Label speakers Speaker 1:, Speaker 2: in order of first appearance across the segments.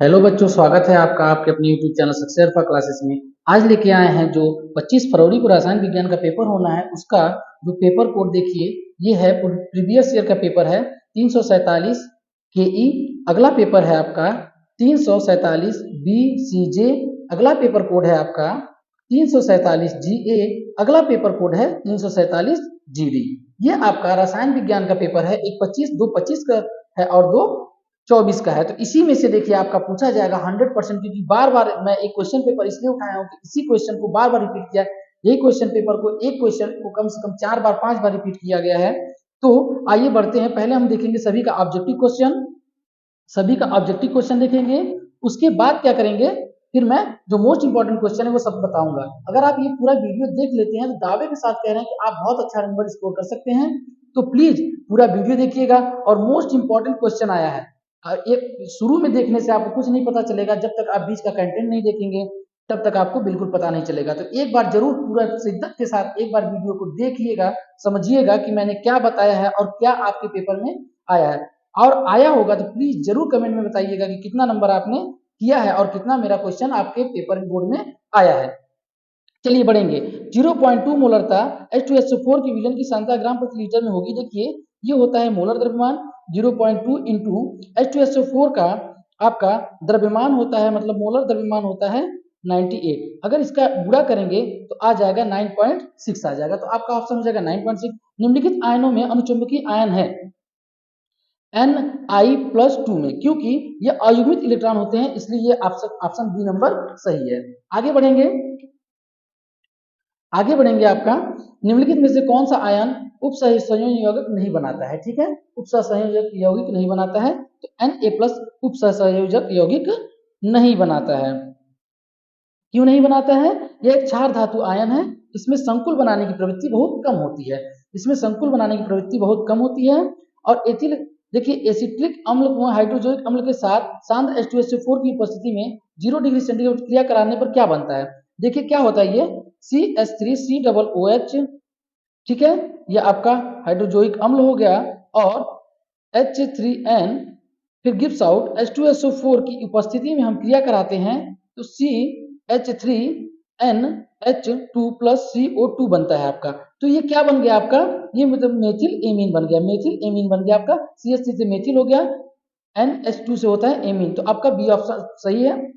Speaker 1: Hello बच्चों, स्वागत है आपका आपके अपने यूट्यूब चैनल सक्सेसफुल क्लासेस में। आज लेके आए हैं जो 25 फरवरी को रसायन विज्ञान का पेपर होना है, उसका जो पेपर कोड देखिए, ये है प्रीवियस ईयर का पेपर है 347 के ई। अगला पेपर है आपका 347 बी सी जे। अगला पेपर कोड है आपका 347 जी ए। अगला पेपर कोड है 347 जी डी। ये आपका रसायन विज्ञान का पेपर है। एक 25 का है और दो 24 का है। तो इसी में से देखिए आपका पूछा जाएगा 100%, क्योंकि बार बार मैं एक क्वेश्चन पेपर इसलिए उठाया हूँ कि इसी क्वेश्चन को बार बार रिपीट किया। यही क्वेश्चन पेपर को एक क्वेश्चन को कम से कम 4 बार 5 बार रिपीट किया गया है। तो आइए बढ़ते हैं। पहले हम देखेंगे सभी का ऑब्जेक्टिव क्वेश्चन देखेंगे। उसके बाद क्या करेंगे, फिर मैं जो मोस्ट इंपॉर्टेंट क्वेश्चन है वो सब बताऊंगा। अगर आप ये पूरा वीडियो देख लेते हैं तो दावे के साथ कह रहे हैं कि आप बहुत अच्छा नंबर स्कोर कर सकते हैं। तो प्लीज पूरा वीडियो देखिएगा। और मोस्ट इंपॉर्टेंट क्वेश्चन आया है। ये शुरू में देखने से आपको कुछ नहीं पता चलेगा, जब तक आप बीच का कंटेंट नहीं देखेंगे तब तक आपको बिल्कुल पता नहीं चलेगा। तो एक बार जरूर पूरा शिद्दत के साथ एक बार वीडियो को देखिएगा, समझिएगा कि मैंने क्या बताया है और क्या आपके पेपर में आया है। और आया होगा तो प्लीज जरूर कमेंट में बताइएगा कि कितना नंबर आपने किया है और कितना मेरा क्वेश्चन आपके पेपर बोर्ड में आया है। चलिए बढ़ेंगे। 0.2 मोलरता H2SO4 की विलयन की सांद्रता ग्राम प्रति लीटर में होगी। देखिए ये होता है मोलर द्रव्यमान। 0.2 इंटू H2SO4 का आपका द्रव्यमान होता है, मतलब मोलर द्रव्यमान होता है 98। अगर इसका गुणा करेंगे तो आ जाएगा 9.6 आ जाएगा। तो आपका ऑप्शन हो जाएगा 9.6। निम्नलिखित आयनों में अनुचुंबकीय आयन है Ni+2 में, क्योंकि ये अयुग्मित इलेक्ट्रॉन होते हैं, इसलिए ये ऑप्शन बी नंबर सही है। आगे बढ़ेंगे आपका निम्नलिखित में से कौन सा आयन उपसहसंयोजक यौगिक नहीं बनाता है। ठीक है, उपसहसंयोजक यौगिक नहीं बनाता है। तो Na+ उपसहसंयोजक यौगिक नहीं बनाता है। क्यों नहीं बनाता है? यह एक क्षार धातु आयन है। इसमें संकुल बनाने की प्रवृत्ति बहुत कम होती है। और एथिल देखिए एसिटिक अम्ल व हाइड्रोजोनिक अम्ल के साथ सांद्र H2SO4 की उपस्थिति में 0 डिग्री सेंटीग्रेड क्रिया कराने पर क्या बनता है? देखिए क्या होता है, ये CH3COOH। ठीक है, ये आपका हाइड्रोजोइक अम्ल हो गया। और H3N फिर गिव्स आउट H2SO4 की उपस्थिति में हम क्रिया कराते हैं तो CH3NH2 प्लस CO2 बनता है आपका। तो ये क्या बन गया आपका, ये मतलब मेथिल एमीन बन गया आपका। CH3 से मेथिल हो गया, NH2 से होता है एमीन। तो आपका बी ऑप्शन सही है।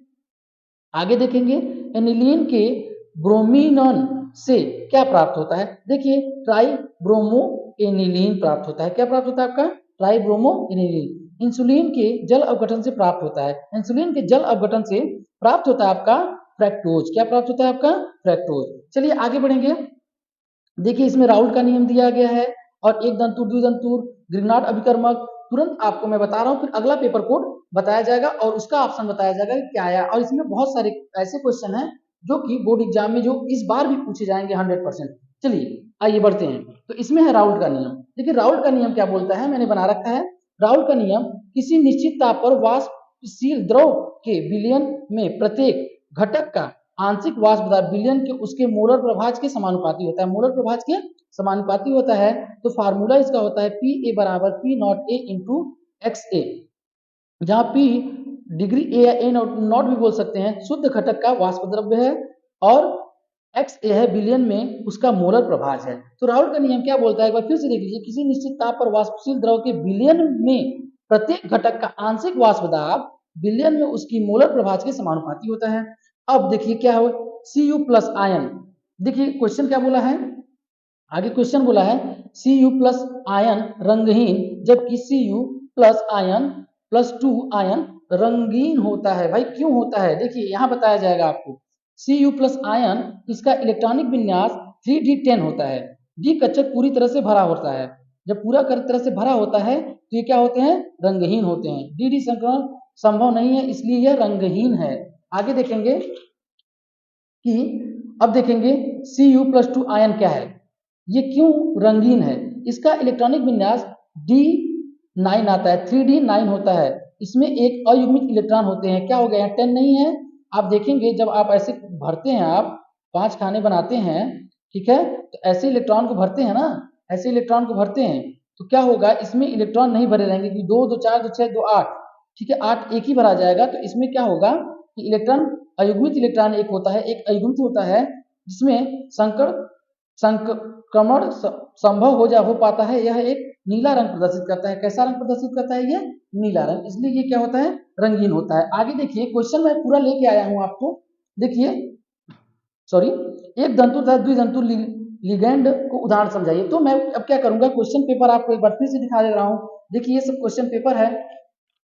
Speaker 1: आगे देखेंगे एनिलीन के ब्रोमीनॉन से क्या प्राप्त होता है। देखिए ट्राई ब्रोमो एनिलीन प्राप्त होता है। क्या प्राप्त होता है आपका? Try bromo aniline. इंसुलिन के जल अवघटन से प्राप्त होता है। इंसुलिन के जल अवघटन से प्राप्त होता है आपका फ्रैक्टोज। क्या प्राप्त होता है आपका? फ्रैक्टोज। चलिए आगे बढ़ेंगे। देखिए इसमें राउल्ट का नियम दिया गया है और एक दंतुर द्विदंतुर ग्रिग्नार्ड अभिकर्मक। तुरंत आपको मैं बता रहा हूँ, फिर अगला पेपर कोड बताया जाएगा और उसका ऑप्शन बताया जाएगा कि क्या आया। और इसमें बहुत सारे ऐसे क्वेश्चन हैं जो कि बोर्ड एग्जाम में जो इस बार भी पूछे जाएंगे 100%। चलिए आइए बढ़ते हैं। तो इसमें है राउल्ट का नियम। देखिए राउल्ट का नियम क्या बोलता है, मैंने बना रखा है। राउल्ट का नियम किसी निश्चित ताप पर वाष्पशील द्रव के विलयन में प्रत्येक घटक का आंशिक वाष्प दाब विलयन के उसके मोलर प्रभाज के समानुपाती होता है। मोलर प्रभाज के समानुपाती होता है। तो फार्मूला इसका होता है Pa बराबर P0A इंटू XA, जहां P डिग्री A या A नॉट भी बोल सकते हैं, शुद्ध घटक का वाष्प द्रव्य है और XA है विलयन में उसका मोलर प्रभाज है। तो राउल्ट का नियम क्या बोलता है, एक बार फिर से देख लीजिए। किसी निश्चित ताप पर वाष्पशील द्रव के विलयन में प्रत्येक घटक का आंशिक वाष्प दाब विलयन में उसकी मोलर प्रभाज के समानुपाती होता है। अब देखिए क्या हो, Cu प्लस आयन। देखिए क्वेश्चन क्या बोला है, आगे क्वेश्चन बोला है Cu प्लस आयन रंगहीन, जबकि Cu plus ion plus 2 ion रंगीन होता है। भाई क्यों होता है, देखिए यहां बताया जाएगा आपको। Cu प्लस आयन इसका इलेक्ट्रॉनिक विन्यास 3D10 होता है। डी कक्षक पूरी तरह से भरा होता है। जब पूरा तरह से भरा होता है तो ये क्या होते हैं, रंगहीन होते हैं। डी संक्रमण संभव नहीं है, इसलिए यह रंगहीन है। आगे देखेंगे कि अब देखेंगे Cu प्लस 2 आयन क्या है, ये क्यों रंगीन है। इसका इलेक्ट्रॉनिक विन्यास D9 आता है, 3D9 होता है। इसमें एक अयुग्मित इलेक्ट्रॉन होते हैं। क्या हो गया, 10 नहीं है। आप देखेंगे जब आप ऐसे भरते हैं, आप 5 खाने बनाते हैं, ठीक है, तो ऐसे इलेक्ट्रॉन को भरते हैं ना, ऐसे इलेक्ट्रॉन को भरते हैं तो क्या होगा, इसमें इलेक्ट्रॉन नहीं भरे रहेंगे कि 2 2 4 2 6 2 8। ठीक है, 8 एक ही बार आ जाएगा। तो इसमें क्या होगा कि इलेक्ट्रॉन अयुग्मित इलेक्ट्रॉन एक होता है, एक अयुग्मित होता है, जिसमें संक्रमण संभव हो पाता है। यह एक नीला रंग प्रदर्शित करता है। कैसा रंग प्रदर्शित करता है? ये नीला रंग, इसलिए ये क्या होता है? रंगीन होता है। आगे देखिए, क्वेश्चन मैं पूरा लेके आया हूं आपको। देखिए, सॉरी, एक दंतु तथा द्विदंतु लिगेंड को उदाहरण समझाइए। तो मैं अब क्या करूंगा, क्वेश्चन पेपर आपको एक बार फिर से दिखा दे रहा हूं। देखिए, ये सब क्वेश्चन पेपर है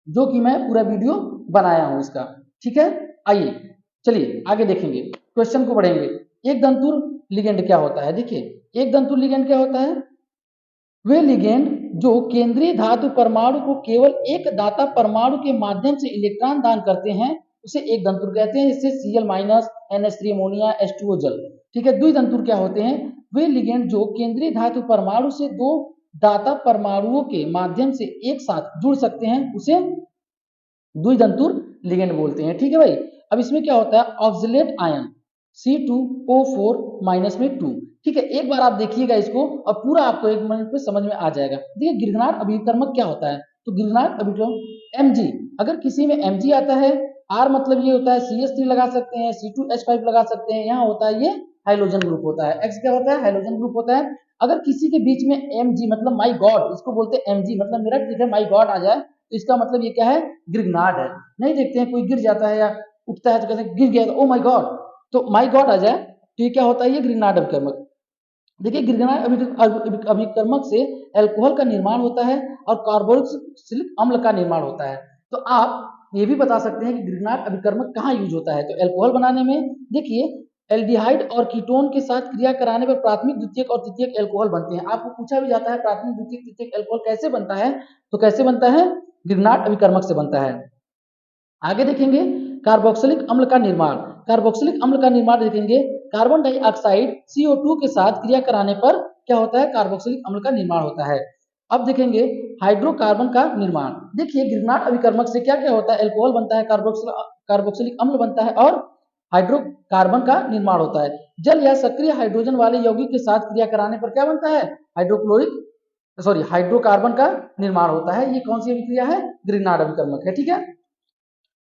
Speaker 1: जो कि मैं पूरा वीडियो बनाया हूं इसका। ठीक है, आइए चलिए आगे देखेंगे, क्वेश्चन को बढ़ेंगे। एक दंतुर लिगेंड क्या होता है? देखिए, एक दंतुर लिगेंड क्या होता है? वे लिगेंड जो केंद्रीय धातु परमाणु को केवल एक दाता परमाणु के माध्यम से इलेक्ट्रॉन दान करते हैं, उसे एक दंतुर कहते हैं। इससे Cl minus, NH3 ammonia, H2O जल। ठीक है, द्विदंतुर क्या होते हैं? वे लिगेंड जो केंद्रीय धातु परमाणु से दो दाता परमाणुओं के माध्यम से एक साथ जुड़ सकते हैं, उसे द्विदंतुर लिगेंड बोलते हैं। ठीक है भाई, अब इसमें क्या होता है? ऑक्सिलेट आयन C2O4 माइनस में 2। ठीक है, एक बार आप देखिएगा इसको और पूरा आपको एक मिनट में समझ में आ जाएगा। देखिए, गिरनाट अभिकर्मक क्या होता है? तो गिरनाट अभिकर्मक Mg, अगर किसी में Mg आता है, R मतलब ये होता है CH3 लगा सकते हैं, C2H5 लगा सकते हैं, यहाँ होता है ये हाइड्रोजन ग्रुप होता है। X क्या होता है? हाइड्रोजन ग्रुप होता है। अगर किसी के बीच में Mg मतलब माई गॉड, इसको बोलते हैं Mg मतलब मेरा, ठीक है, माई गॉड आ जाए तो इसका मतलब ये क्या है? गिरनाट है। नहीं देखते हैं कोई गिर जाता है या उठता है तो कहते हैं गिर गया, ओ माई गॉड, तो माई गॉड आ जाए तो ये क्या होता है? ये ग्रिग्नार्ड अभिकर्मक। देखिए, ग्रिग्नार्ड अभिकर्मक से अल्कोहल का निर्माण होता है और कार्बोक्सिलिक अम्ल का निर्माण होता है। तो आप ये भी बता सकते हैं कि ग्रिग्नार्ड अभिकर्मक कहाँ यूज होता है? तो अल्कोहल बनाने में। देखिए, एल्डिहाइड और कीटोन के साथ क्रिया कराने पर प्राथमिक, द्वितीयक और तृतीयक अल्कोहल बनते हैं। आपको पूछा भी जाता है प्राथमिक, द्वितीयक, तृतीयक अल्कोहल कैसे बनता है? तो कैसे बनता है? ग्रिग्नार्ड अभिकर्मक से बनता है। आगे देखेंगे कार्बोक्सिलिक अम्ल का निर्माण। कार्बोक्सिलिक अम्ल का निर्माण देखेंगे, कार्बन डाइऑक्साइड CO2 के साथ क्रिया कराने पर क्या होता है? कार्बोक्सिलिक अम्ल का निर्माण होता है। अब देखेंगे हाइड्रोकार्बन का निर्माण। देखिए, ग्रिग्नार्ड अभिकर्मक से क्या क्या होता है? अल्कोहल बनता है, कार्बोक्सिलिक अम्ल बनता है और हाइड्रोकार्बन का निर्माण होता है। जल या सक्रिय हाइड्रोजन वाले यौगिक के साथ क्रिया कराने पर क्या बनता है? हाइड्रोकार्बन का निर्माण होता है। ये कौन सी अभिक्रिया है? ग्रिग्नार्ड अभिकर्मक है। ठीक है,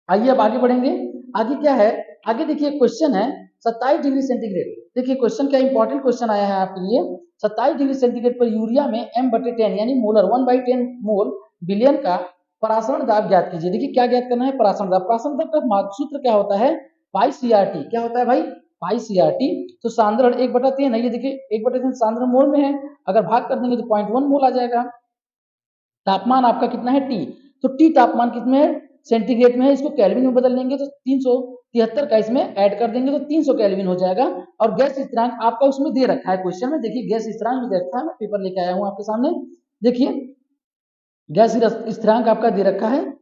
Speaker 1: आइए अब आगे बढ़ेंगे। आगे क्या है? आगे देखिए, क्वेश्चन है 27 डिग्री सेंटीग्रेड। देखिए, क्वेश्चन क्या इंपॉर्टेंट क्वेश्चन आया है आपके लिए। 27 डिग्री सेंटीग्रेड पर यूरिया में M/10 यानी मोलर 1/10 मोल बिलियन का परासरण दाब ज्ञात कीजिए। देखिए, क्या ज्ञात करना है? परासरण दाब। परासरण दाब का सूत्र क्या होता है? पाई CRT। क्या होता है भाई? पाई CRT। तो सांद्रण 1/3 है। ये देखिए, 1/3 सांद्रण मोल में है, अगर भाग कर देंगे तो 0.1 मोल आ जाएगा। तापमान आपका कितना है? T। तो T तापमान कितने है? सेंटीग्रेड में है। इसको केल्विन में बदल लेंगे तो 373 का इसमें ऐड कर देंगे तो 300 केल्विन हो जाएगा। और गैस स्थिरांक आपका उसमें दे रखा है क्वेश्चन में। देखिए, गैस स्थिरांक भी दे रखा है, मैं पेपर लेके आया हूं आपके सामने। देखिए, गैस स्थिरांक आपका दे रखा है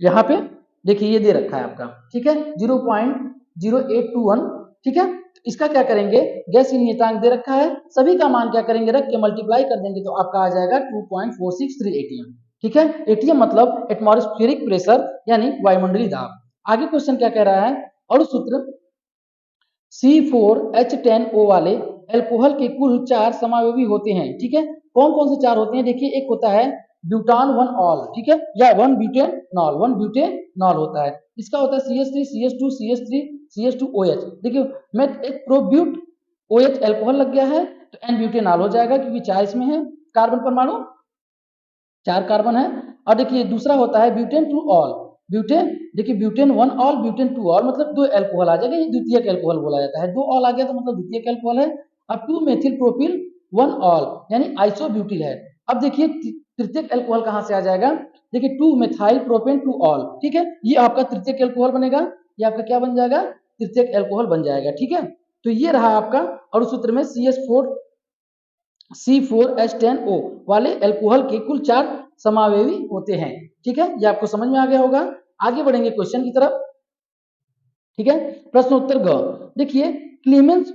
Speaker 1: यहाँ पे। देखिए, ये दे रखा है आपका, ठीक है, 0.0821। ठीक है, इसका क्या करेंगे? गैस नियतांक दे रखा है, सभी का मान क्या करेंगे? रख के मल्टीप्लाई कर देंगे तो आपका आ जाएगा 2.463 ATM। ठीक है, ATM मतलब एटमॉस्फेरिक प्रेशर यानी वायुमंडलीय दाब। आगे क्वेश्चन क्या कह रहा है? अणु सूत्र C4H10O वाले अल्कोहल के कुल 4 समावयवी होते हैं। ठीक है, कौन कौन से 4 होते हैं? देखिए, एक होता है ब्यूटान 1 ऑल, ठीक है, या 1 ब्यूटेनॉल, 1 ब्यूटेनॉल होता है। इसका होता है CH3 CH2 CH3 CH2OH। देखिए, मैं एक प्रोब्यूट OH अल्कोहल लग गया है तो N ब्यूटेनॉल हो जाएगा, क्योंकि 4 इसमें है कार्बन परमाणु, 4 कार्बन है। और देखिए, दूसरा होता है ब्यूटेन 2 ऑल। ब्यूटेन, देखिए, ब्यूटेन 1 ऑल ब्यूटेन 2 ऑल मतलब 2 अल्कोहल आ जाएगा, ये द्वितीयक अल्कोहल बोला जाता है। 2 ऑल आ गया तो मतलब द्वितीयक अल्कोहल है। अब 2 मेथिल प्रोपिल 1 ऑल यानी आइसोब्यूटिल है। अब देखिए, तृतीयक अल्कोहल कहां से आ जाएगा? देखिए, 2 मेथाइल प्रोपेन 2 ऑल। ठीक है, ये आपका तृतीयक अल्कोहल बनेगा। ये आपका क्या बन जाएगा? तृतीयक अल्कोहल बन जाएगा। ठीक है, तो ये रहा आपका अणु सूत्र में C4H10O वाले अल्कोहल के कुल 4 समावयवी होते हैं। ठीक है, ये आपको समझ में आ गया होगा। आगे बढ़ेंगे क्वेश्चन की तरफ। ठीक है, प्रश्न उत्तर ग। देखिए, क्लीमेंस,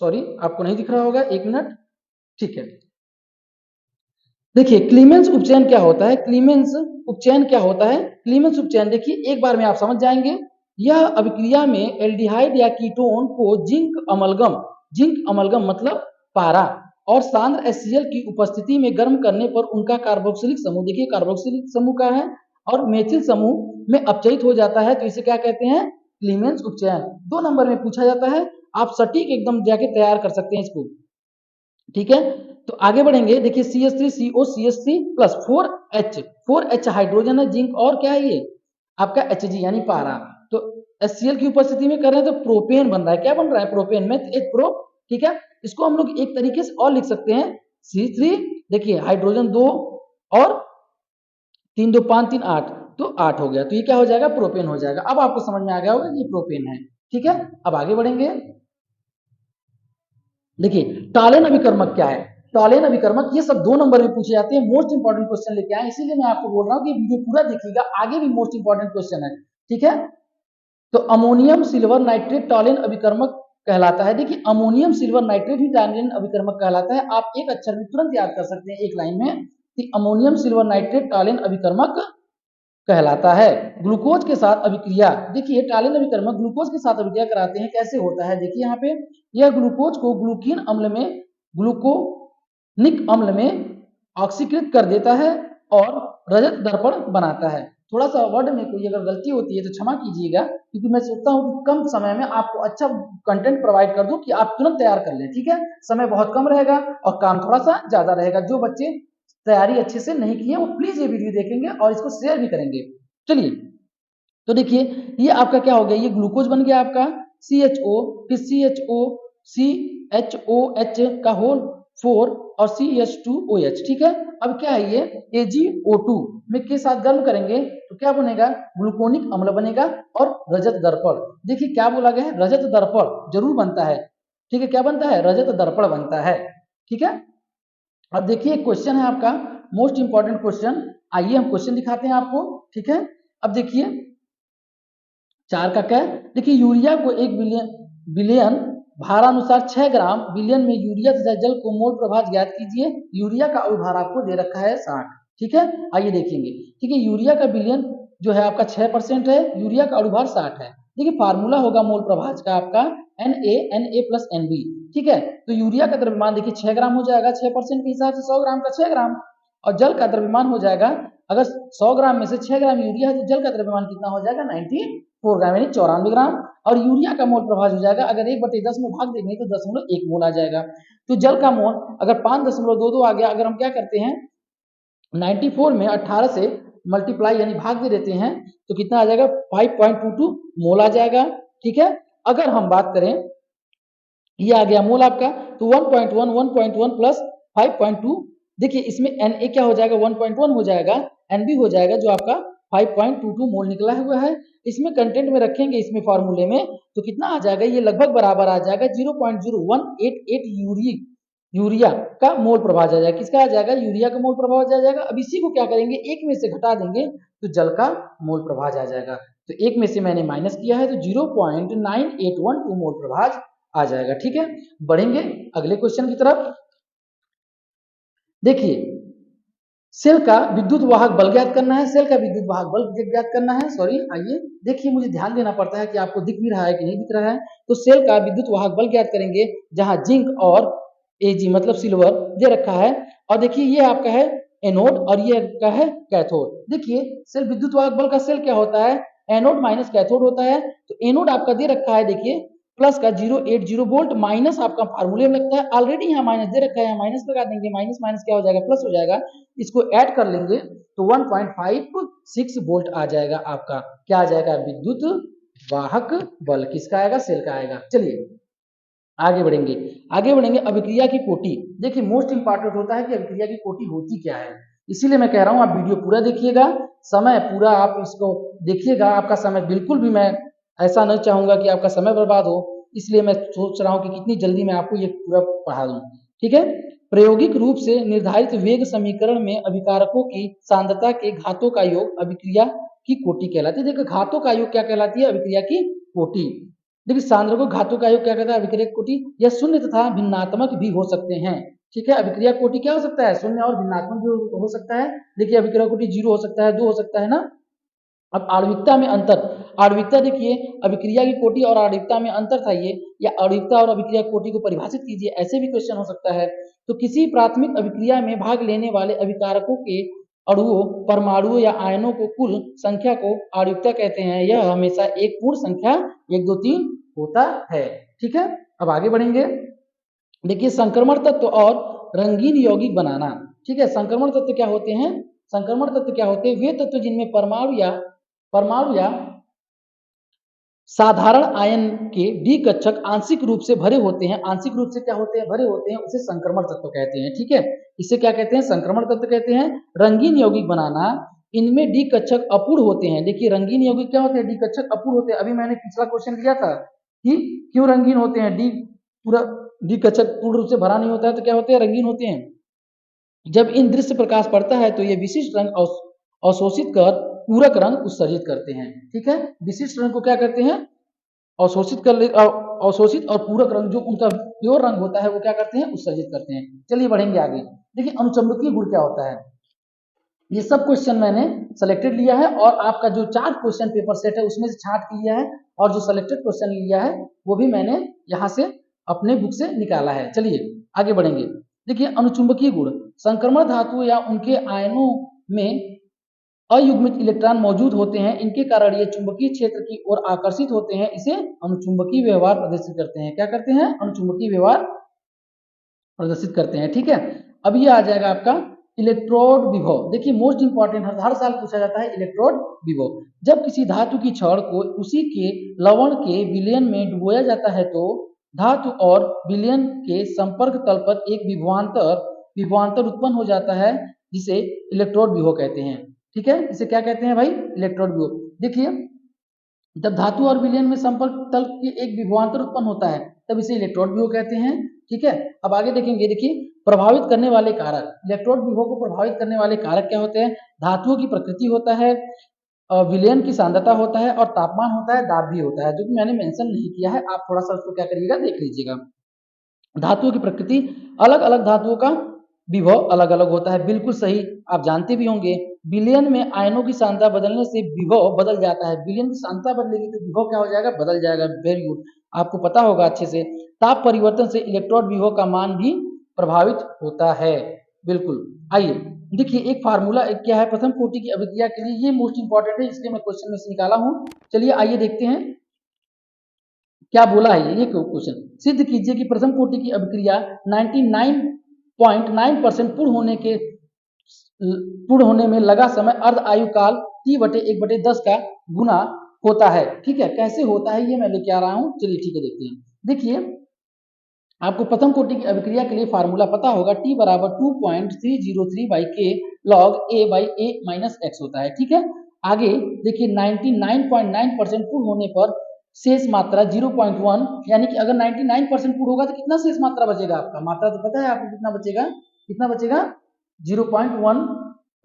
Speaker 1: सॉरी आपको नहीं दिख रहा होगा, 1 मिनट। ठीक है, देखिए, क्लीमेंस उपचयन क्या होता है? क्लीमेंस उपचयन क्या होता है? क्लीमेंस उपचयन देखिए, एक बार में आप समझ जाएंगे। यह अभिक्रिया में एल्डिहाइड या कीटोन को जिंक अमलगम मतलब पारा और सांद्र HCl की उपस्थिति में गर्म करने पर उनका कार्बोक्सिलिक समूह, देखिए कार्बोक्सिलिक समूह का है, और मेथिल समूह में अपचयित हो जाता है तो इसे क्या कहते हैं, क्लीमेंस उपचयन। 2 नंबर में पूछा जाता है, आप सटीक एकदम जाके तैयार कर सकते हैं इसको, ठीक है। तो आगे बढ़ेंगे, देखिए CH3CO CH3 plus 4H hydrogen है, जिंक और क्या है ये आपका Hg यानी पारा। तो HCl की उपस्थिति में कर रहे हैं तो प्रोपेन बन रहा है, क्या बन रहा है, प्रोपेन में एक प्रो, ठीक है। इसको हम लोग एक तरीके से और लिख सकते हैं C3, देखिए हाइड्रोजन 2 और 3 2 5 3 8, तो 8 हो गया, तो ये क्या हो जाएगा, प्रोपेन हो जाएगा। अब आपको समझ में आ गया होगा कि ये प्रोपेन है, ठीक है। अब आगे बढ़ेंगे, देखिए टालेन अभिकर्मक क्या है, टालेन अभिकर्मक ये सब 2 नंबर में पूछे जाते हैं, मोस्ट इंपॉर्टेंट क्वेश्चन लेके आए, इसीलिए मैं आपको बोल रहा हूँ कि वीडियो पूरा देखिएगा, आगे भी मोस्ट इंपॉर्टेंट क्वेश्चन है, ठीक है। तो अमोनियम सिल्वर नाइट्रेट टालेन अभिकर्मक कहलाता है। देखिए अमोनियम सिल्वर नाइट्रेट ही टालेन अभिकर्मक कहलाता है। आप एक अक्षर में तुरंत याद कर सकते हैं एक लाइन में कि अमोनियम सिल्वर नाइट्रेट टालेन अभिकर्मक कहलाता है। ग्लूकोज के साथ अभिक्रिया, देखिए टालेन अभिकर्मक ग्लूकोज के साथ अभिक्रिया कराते हैं, कैसे होता है, देखिए यहाँ पे यह ग्लूकोज को ग्लूकीन अम्ल में ग्लूकोनिक अम्ल में ऑक्सीकृत कर देता है और रजत दर्पण बनाता है। थोड़ा सा वर्ड में कोई अगर गलती होती है तो क्षमा कीजिएगा, क्योंकि मैं सोचता हूँ कि कम समय में आपको अच्छा कंटेंट प्रोवाइड कर दूं कि आप तुरंत तैयार कर लें, ठीक है। समय बहुत कम रहेगा और काम थोड़ा सा ज्यादा रहेगा। जो बच्चे तैयारी अच्छे से नहीं किए वो प्लीज ये वीडियो देखेंगे और इसको शेयर भी करेंगे। चलिए, तो देखिए ये आपका क्या हो गया, ये ग्लूकोज बन गया आपका CHO, फिर CHOH का होल 4 और CH2OH, ठीक है। अब क्या है, ये AgO2 में के साथ गर्म करेंगे तो क्या बनेगा, ग्लूकोनिक अम्ल बनेगा और रजत दर्पण। देखिए क्या बोला गया है, रजत दर्पण जरूर बनता है, ठीक है। क्या बनता है, रजत दर्पण बनता है, ठीक है। अब देखिए क्वेश्चन है आपका मोस्ट इंपॉर्टेंट क्वेश्चन, आइए हम क्वेश्चन दिखाते हैं आपको, ठीक है। अब देखिए 4 का क्या, देखिए यूरिया को 1 बिलियन भारानुसार 6 ग्राम बिलियन में यूरिया तथा जल को मोल प्रभाज ज्ञात कीजिए। यूरिया का अभिभार आपको दे रखा है 60, ठीक है। आइए देखेंगे, ठीक है, यूरिया का बिलियन जो है आपका 6% है, यूरिया का अभिभार 60 है। देखिए फार्मूला होगा मोल प्रभाज का आपका Na प्लस NB, ठीक है। तो यूरिया का द्रव्यमान देखिए 6 ग्राम हो जाएगा, 6% के हिसाब से 100 ग्राम का 6 ग्राम, और जल का द्रव्यमान हो जाएगा, अगर 100 ग्राम में से 6 ग्राम यूरिया है तो जल का द्रव्यमान कितना हो जाएगा, 94 ग्राम, यानी 94 ग्राम। और यूरिया का मोल प्रभाज हो जाएगा, अगर 1/10 में भाग देंगे तो 0.1 मोल आ जाएगा। तो जल का मोल अगर 5.22 आ गया, अगर हम क्या करते हैं 94 में 18 से मल्टीप्लाई यानी भाग दे देते हैं तो कितना आ जाएगा, 5.22 मोल आ जाएगा, ठीक है। अगर हम बात करें, ये आ गया मोल आपका, तो 1.1 प्लस 5.2, देखिए इसमें Na क्या हो जाएगा, 1.1 हो जाएगा, Nb हो जाएगा जो आपका 5.22 मोल निकला हुआ है। इसमें कंटेंट में रखेंगे, इसमें फॉर्मूले में तो कितना आ जाएगा, ये लगभग बराबर आ जाएगा 0.0188 यूरिया का मोल प्रभाव आ जाएगा। किसका आ जाएगा, यूरिया का मोल प्रभाव आ जाएगा। अब इसी को क्या करेंगे, एक में से घटा देंगे तो जल का मोल प्रभाव आ जाएगा। तो एक में से मैंने माइनस किया है तो 0.9812 मोल प्रभाव आ जाएगा, ठीक है। बढ़ेंगे अगले क्वेश्चन की तरफ, देखिए सेल का विद्युत वाहक बल ज्ञात करना है, सेल का विद्युत वाहक बल ज्ञात करना है, सॉरी आइए देखिए मुझे ध्यान देना पड़ता है कि आपको दिख भी रहा है कि नहीं दिख रहा है। तो सेल का विद्युत वाहक बल ज्ञात करेंगे, जहां जिंक और Ag मतलब सिल्वर दे रखा है, और देखिए ये आपका है एनोड और ये आपका है कैथोड। देखिए सेल विद्युत वाहक बल का सेल क्या होता है, एनोड माइनस कैथोड होता है। तो एनोड आपका दे रखा है, देखिए प्लस का 080 वोल्ट, माइनस आपका फार्मूले में लगता है, ऑलरेडी यहाँ माइनस दे रखा है, यहाँ माइनस लगा देंगे, माइनस माइनस क्या हो जाएगा, प्लस हो जाएगा, इसको ऐड कर लेंगे तो 1.56 वोल्ट आ जाएगा आपका, क्या आ जाएगा, विद्युत वाहक बल। किसका आएगा, सेल का आएगा। चलिए आगे बढ़ेंगे, अभिक्रिया की कोटि। देखिए मोस्ट इंपॉर्टेंट होता है कि अभिक्रिया की कोटि होती क्या है, इसीलिए मैं कह रहा हूं आप वीडियो पूरा देखिएगा, समय पूरा आप इसको देखिएगा। आपका समय बिल्कुल भी, मैं ऐसा नहीं चाहूंगा कि आपका समय बर्बाद हो, इसलिए मैं सोच रहा हूं कि कितनी जल्दी मैं आपको ये पूरा पढ़ा दूं, ठीक है। प्रायोगिक रूप से निर्धारित वेग समीकरण में अभिकारकों की सांद्रता के घातों का योग अभिक्रिया की कोटि कहलाती है। देखिए घातों का योग क्या कहलाती है, अभिक्रिया की कोटि। देखिए सांद्रक घातों का योग क्या कहता है, अभिक्रिया कोटि। यह शून्य तथा भिन्नात्मक भी हो सकते हैं, ठीक है। अभिक्रिया कोटि क्या हो सकता है, शून्य और भिन्नात्मक भी हो सकता है। देखिए अभिक्रिया कोटि 0 हो सकता है, 2 हो सकता है ना। अब आणविकता में अंतर, आणविकता देखिए अभिक्रिया की कोटि और आणविकता में अंतर था ये, या आणविकता और अभिक्रिया कोटि को परिभाषित कीजिए, ऐसे भी क्वेश्चन हो सकता है। तो किसी प्राथमिक अभिक्रिया में भाग लेने वाले अभिकारकों के अणुओं, परमाणुओं या आयनों को कुल संख्या को आण्विकता कहते हैं। यह हमेशा एक पूर्ण संख्या 1 2 3 होता है। ठीक है, अब आगे बढ़ेंगे। देखिए संक्रमण तत्व और रंगीन यौगिक बनाना। ठीक है, संक्रमण तत्व क्या होते हैं? संक्रमण तत्व क्या होते हैं? वे तत्व जिनमें परमाणु या साधारण आयन के डी कक्षक आंशिक रूप से भरे होते हैं। आंशिक रूप से क्या होते हैं? भरे होते हैं, उसे संक्रमण तत्व कहते हैं। ठीक है, इसे क्या कहते हैं? संक्रमण तत्व कहते हैं। रंगीन यौगिक बनाना, इनमें डी कक्षक अपूर्ण होते हैं। देखिए रंगीन यौगिक क्या होते हैं? डी कक्षक अपूर्ण होते हैं। अभी मैंने पिछला क्वेश्चन लिया था कि क्यों रंगीन होते हैं? पूरा डी कक्षक पूर्ण रूप से भरा नहीं होता है तो क्या होते हैं? रंगीन होते हैं। जब इन दृश्य प्रकाश पड़ता है तो ये विशिष्ट रंग अवशोषित कर पूरक रंग उत्सर्जित करते हैं। ठीक है, विशिष्ट रंग को क्या करते हैं? अवशोषित और पूरक रंग जो उनका प्योर रंग होता है वो क्या करते हैं? उत्सर्जित करते हैं। चलिए बढ़ेंगे आगे। देखिए अनुचंबकीय गुण क्या होता है? ये सब क्वेश्चन मैंने सेलेक्टेड लिया है और आपका जो 4 क्वेश्चन पेपर सेट है उसमें से छांट के लिया है और जो सेलेक्टेड क्वेश्चन लिया है वो भी मैंने यहाँ से अपने बुक से निकाला है। चलिए आगे बढ़ेंगे। देखिए अनुचुंबकीय गुण, संक्रमण धातु या उनके आयनों में अयुग्मित इलेक्ट्रॉन मौजूद होते हैं। इनके कारण ये चुंबकीय क्षेत्र की ओर आकर्षित होते हैं। इसे अनुचुंबकीय व्यवहार प्रदर्शित करते हैं। क्या करते हैं? अनुचुंबकीय व्यवहार प्रदर्शित करते हैं। ठीक है, अब ये आ जाएगा आपका इलेक्ट्रोड विभव। देखिए मोस्ट इंपॉर्टेंट हर साल पूछा जाता है इलेक्ट्रोड विभव। जब किसी धातु की छड़ को उसी के लवण के विलयन में डुबोया जाता है तो धातु और विलयन के संपर्क तल पर एक विभवांतर उत्पन्न हो जाता है जिसे इलेक्ट्रोड विभव कहते हैं। ठीक है, इसे क्या कहते हैं भाई? इलेक्ट्रोड विभव। देखिए जब धातु और विलयन में संपर्क तल की एक विभवांतर उत्पन्न होता है तब इसे इलेक्ट्रोड विभव कहते हैं। ठीक है, अब आगे देखेंगे। देखिए प्रभावित करने वाले कारक, इलेक्ट्रोड विभव को प्रभावित करने वाले कारक क्या होते हैं? धातुओं की प्रकृति होता है, विलयन की सांद्रता होता है और तापमान होता है, दाब भी होता है, जो कि मैंने मेंशन नहीं किया है। आप थोड़ा सा उसको क्या करिएगा, देख लीजिएगा। धातुओं की प्रकृति, अलग अलग धातुओं का विभव अलग अलग होता है। बिल्कुल सही, आप जानते भी होंगे। विलयन में आयनों की सांद्रता बदलने से विभव बदल जाता है। विलयन की सांद्रता बदलेगी तो विभव क्या हो जाएगा? बदल जाएगा। वेरी गुड, आपको पता होगा अच्छे से। ताप परिवर्तन से इलेक्ट्रोड विभव का मान भी प्रभावित होता है। बिल्कुल, आइए देखिए एक फार्मूला क्या है प्रथम कोटि की अभिक्रिया के लिए। ये मोस्ट इंपॉर्टेंट है, इसलिए मैं क्वेश्चन में से निकाला हूं। चलिए आइए देखते हैं क्या बोला है ये क्वेश्चन। सिद्ध कीजिए कि प्रथम कोटि की अभिक्रिया 99.9% पूर्ण होने में लगा समय अर्ध आयु काल T/1/10 का गुना होता है। ठीक है, कैसे होता है ये मैं लेके आ रहा हूं। चलिए ठीक है, देखते हैं। देखिए आपको प्रथम कोटि की अभिक्रिया के लिए फार्मूला पता होगा, T बराबर 2.303/K log A/A-x होता है। ठीक है, आगे देखिए 99.9% पूर्ण होने पर शेष मात्रा 0.1, यानी कि अगर 99% पूर्ण होगा तो कितना शेष मात्रा बचेगा आपका? मात्रा तो पता है आपको कितना बचेगा? कितना बचेगा? 0.1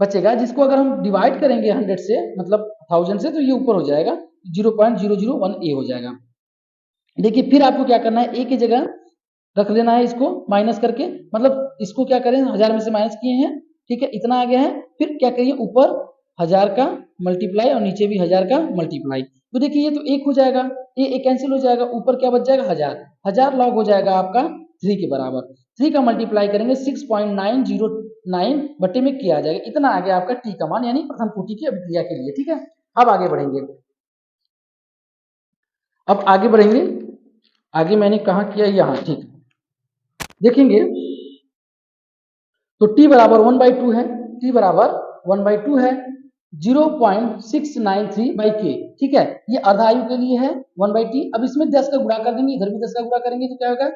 Speaker 1: बचेगा, जिसको अगर हम डिवाइड करेंगे 100 से, मतलब 1000 से, तो ये ऊपर हो जाएगा 0.001 हो जाएगा। देखिए फिर आपको क्या करना है, ए की जगह रख लेना है इसको माइनस करके, मतलब इसको क्या करें 1000 में से माइनस किए हैं। ठीक है, इतना आ गया है। फिर क्या करिए, ऊपर 1000 का मल्टीप्लाई और नीचे भी 1000 का मल्टीप्लाई। तो देखिए ये तो 1 हो जाएगा, ये कैंसिल हो जाएगा, ऊपर क्या बच जाएगा? 1000 लॉग हो जाएगा आपका 3 के बराबर। 3 का मल्टीप्लाई करेंगे 6.909 बटे में किया जाएगा। इतना आ गया आपका टी का मान, यानी प्रथम कोटि की अभिक्रिया के लिए। ठीक है, अब आगे बढ़ेंगे। आगे मैंने कहा किया यहाँ। ठीक, देखेंगे तो T बराबर 1/2 है। T बराबर 1/2 है, 0.693/K। ठीक है, ये अर्धा आयु के लिए है 1/T। अब इसमें 10 का गुणा कर देंगे, इधर भी 10 का गुणा करेंगे तो क्या होगा?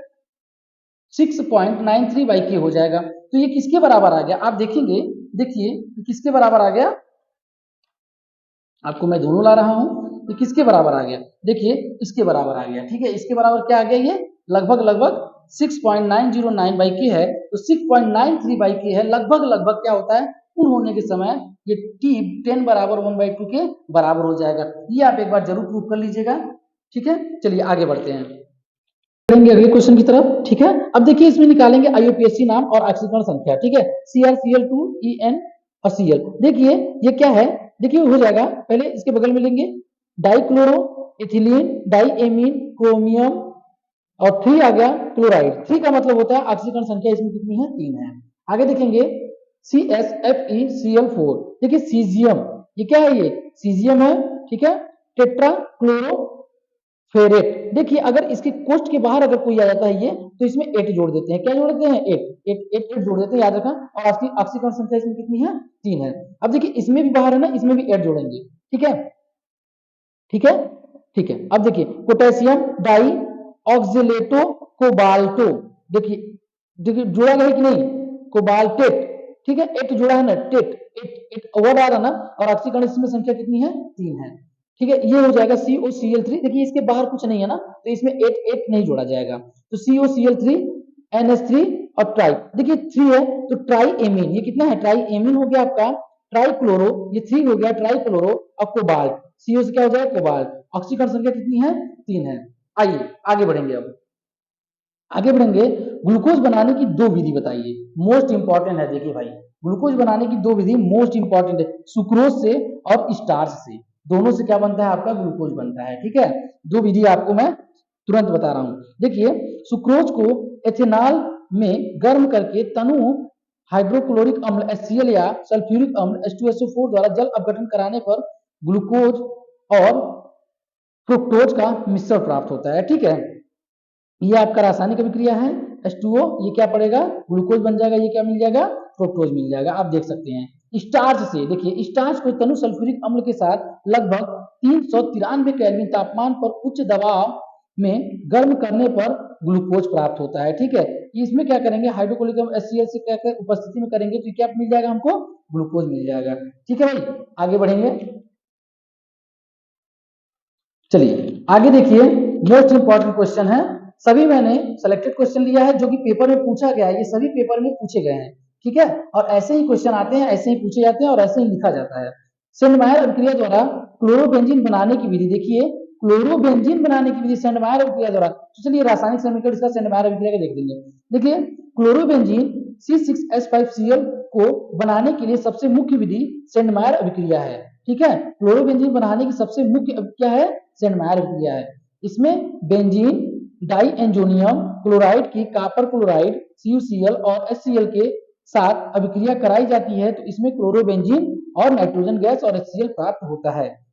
Speaker 1: 6.93/K हो जाएगा। तो ये किसके बराबर आ गया? आप देखेंगे, देखिए किसके बराबर आ गया? आपको मैं दोनों ला रहा हूं, ये किसके बराबर आ गया? देखिए इसके बराबर आ गया। ठीक है, इसके बराबर क्या आ गया? ये लगभग 6.909/K है, तो 6.93/K है। लगभग क्या होता है? पूर्ण होने के समय ये T 10 बराबर 1/2 के बराबर हो जाएगा। ये आप एक बार जरूर प्रूव कर लीजिएगा। ठीक है, चलिए आगे बढ़ते हैं, बढ़ेंगे अगले क्वेश्चन की तरफ। ठीक है, अब देखिए इसमें निकालेंगे IUPAC नाम और ऑक्सीकरण संख्या। ठीक है, CrCl2 En और Cl। देखिए ये क्या है? देखिए हो जाएगा, पहले इसके बगल में लेंगे डाइक्लोरो इथिलीन डाइएमीन क्रोमियम और 3 आ गया क्लोराइड। 3 का मतलब होता है ऑक्सीकरण संख्या इसमें कितनी है? 3 है। आगे देखेंगे CSFeCl4। देखिए सीजियम, ये क्या है, ये सीजियम है, ठीक है, टेट्रा क्लोरोफेरेट। देखिए अगर इसके कोष्ठ के बाहर अगर कोई आ जाता है ये, तो इसमें 8 जोड़ देते हैं। क्या जोड़ देते हैं? 8 जोड़ देते हैं, याद रखना। और ऑक्सीकरण संख्या इसमें कितनी है? 3 है। अब देखिए इसमें भी बाहर है ना, इसमें भी 8 जोड़ेंगे, ठीक है, ठीक है, ठीक है। अब देखिए पोटेशियम डाई ऑक्सिलेटो कोबाल्टो, देखिए देखिए जुड़ा गया कि नहीं? कोबाल्टेट, ठीक है, एट जुड़ा है ना, टेट, एट वर्ड आ रहा ना, और ऑक्सीकरण इसमें संख्या कितनी है? 3 है, ठीक है। ये हो जाएगा COCl3। देखिए इसके बाहर कुछ नहीं है ना, तो इसमें 8 नहीं जोड़ा जाएगा, तो COCl3 NH3 और ट्राई, देखिए 3 है तो ट्राई एमीन, ये कितना है? ट्राई एमीन हो गया आपका, ट्राई क्लोरो, ये 3 हो गया ट्राई क्लोरो, और कोबाल्ट, CO से क्या हो जाएगा? कोबाल्ट। ऑक्सीकरण संख्या कितनी है? 3 है। आइए आगे बढ़ेंगे। अब आगे बढ़ेंगे, ग्लूकोज बनाने की 2 विधि बताइए, मोस्ट इंपॉर्टेंट है। देखिए भाई ग्लूकोज बनाने की 2 विधि मोस्ट इंपॉर्टेंट है, सुक्रोज से और स्टार्च से, दोनों से क्या बनता है? आपका ग्लूकोज बनता है, ठीक है। 2 विधि आपको मैं तुरंत बता रहा हूं। देखिए सुक्रोज को एथेनॉल में गर्म करके तनु हाइड्रोक्लोरिक अम्ल HCl या सल्फ्यूरिक अम्ल H2SO4 द्वारा जल अपघटन कराने पर ग्लूकोज और फ्रुक्टोज का मिश्रण प्राप्त होता है, ठीक है। ये आपका रासायनिक अभिक्रिया है, H2O, ये क्या पड़ेगा? ग्लूकोज बन जाएगा, ये क्या मिल जाएगा? फ्रुक्टोज मिल जाएगा। आप देख सकते हैं स्टार्च से, देखिए स्टार्च को तनु सल्फ्यूरिक अम्ल के साथ लगभग 393 केल्विन तापमान पर उच्च दबाव में गर्म करने पर ग्लूकोज प्राप्त होता है, ठीक है। इसमें क्या करेंगे? हाइड्रोक्लोरिक अम्ल HCl से क्या उपस्थिति में करेंगे तो क्या मिल जाएगा? हमको ग्लूकोज मिल जाएगा, ठीक है भाई। आगे बढ़ेंगे, चलिए आगे देखिए, मोस्ट इंपॉर्टेंट क्वेश्चन है, सभी मैंने सेलेक्टेड क्वेश्चन लिया है जो कि पेपर में पूछा गया है, ये सभी पेपर में पूछे गए हैं, ठीक है। और ऐसे ही क्वेश्चन आते हैं, ऐसे ही पूछे जाते हैं और ऐसे ही लिखा जाता है। सेंडमायर अभिक्रिया द्वारा क्लोरोबेंजीन बनाने की विधि, देखिए क्लोरोबेंजीन बनाने की विधि सेंडमायर अभिक्रिया द्वारा, तो चलिए रासायनिक समीकरण इसका सेंडमायर अभिक्रिया का देख लेंगे। देखिए क्लोरोबेंजीन C6H5Cl को बनाने के लिए सबसे मुख्य विधि सेंडमायर अभिक्रिया है, ठीक है। क्लोरोबेंजीन बनाने की सबसे मुख्य अभिक्रिया है सेंडमायर अभिक्रिया है। इसमें बेंजीन डाइएंजोनियम क्लोराइड की कॉपर क्लोराइड CuCl और HCl के साथ अभिक्रिया कराई जाती है, तो इसमें क्लोरोबेंजीन और नाइट्रोजन गैस और HCl प्राप्त होता है,